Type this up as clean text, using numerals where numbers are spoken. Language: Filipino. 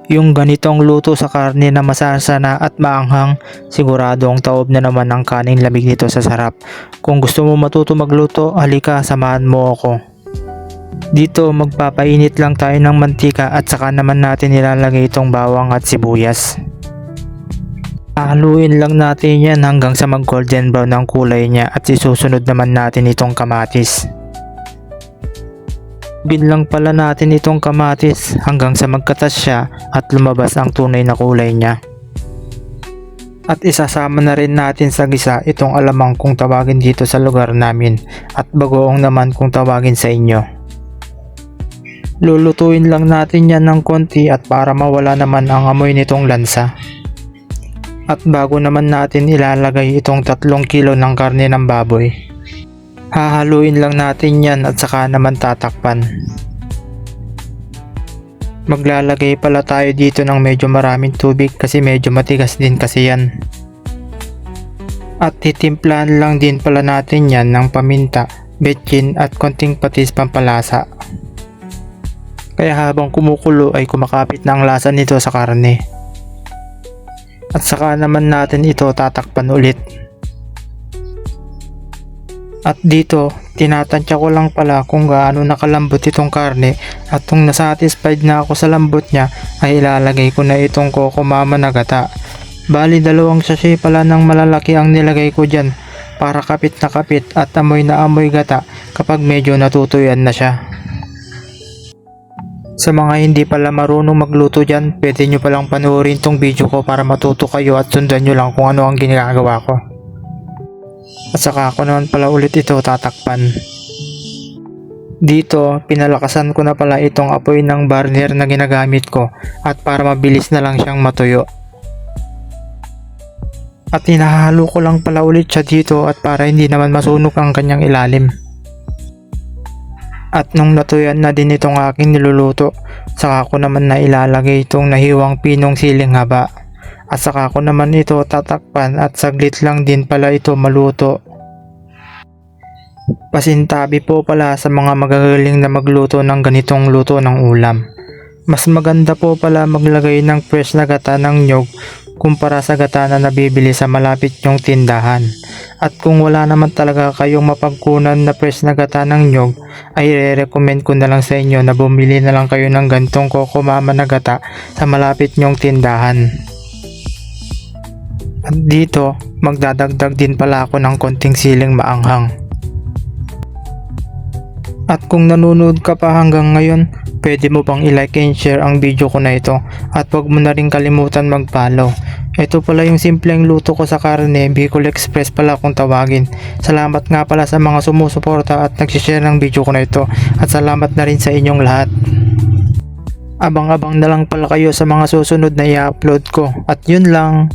Yung ganitong luto sa karne na masasana at maanghang, siguradong taob na naman ang kaning lamig nito sa sarap. Kung gusto mo matuto magluto, halika samahan mo ako. Dito magpapainit lang tayo ng mantika at saka naman natin ilalagay itong bawang at sibuyas. Haluin lang natin yan hanggang sa mag golden brown ang kulay niya at isusunod naman natin itong kamatis. Lang pala natin itong kamatis hanggang sa magkatas siya at lumabas ang tunay na kulay niya. At isasama na rin natin sa gisa itong alamang kung tawagin dito sa lugar namin at bagoong naman kung tawagin sa inyo. Lulutuin lang natin yan ng konti at para mawala naman ang amoy nitong lansa. At bago naman natin ilalagay itong 3 kilo ng karne ng baboy, hahaluin lang natin yan at saka naman tatakpan. Maglalagay pala tayo dito ng medyo maraming tubig kasi medyo matigas din kasi yan. At titimplahan lang din pala natin yan ng paminta, betchin at konting patis pampalasa. Kaya habang kumukulo ay kumakapit na ang lasa nito sa karne. At saka naman natin ito tatakpan ulit. At dito, tinatansya ko lang pala kung gaano nakalambot itong karne at kung nasatisfied na ako sa lambot niya ay ilalagay ko na itong Coco Mama na gata. Bali 2 sachet pala ng malalaki ang nilagay ko dyan para kapit na kapit at amoy na amoy gata kapag medyo natutuyan na siya. Sa mga hindi pala marunong magluto dyan, pwede nyo palang panoorin tong video ko para matuto kayo at sundan nyo lang kung ano ang ginagawa ko. At saka ako naman pala ulit ito tatakpan. Dito, pinalakasan ko na pala itong apoy ng burner na ginagamit ko at para mabilis na lang siyang matuyo. At hinahalo ko lang pala ulit siya dito at para hindi naman masunog ang kanyang ilalim. At nung natuyan na din itong aking niluluto, saka ko naman na ilalagay itong nahiwang pinong siling haba. At saka ko naman ito tatakpan at saglit lang din pala ito maluto. Pasintabi po pala sa mga magagaling na magluto ng ganitong luto ng ulam. Mas maganda po pala maglagay ng fresh na gata ng nyog kumpara sa gata na nabibili sa malapit nyong tindahan. At kung wala naman talaga kayong mapagkunan na fresh na gata ng nyog, ay re-recommend ko na lang sa inyo na bumili na lang kayo ng gantong Coco Mama na gata sa malapit nyong tindahan. At dito, magdadagdag din pala ako ng konting siling maanghang. At kung nanonood ka pa hanggang ngayon, pwede mo pang i-like and share ang video ko na ito at wag mo na rin kalimutan mag-follow. Ito pala yung simpleng luto ko sa karne, Bicol Express pala kung tawagin. Salamat nga pala sa mga sumusuporta at nagsishare ng video ko na ito at salamat na rin sa inyong lahat. Abang-abang na lang pala kayo sa mga susunod na i-upload ko at yun lang.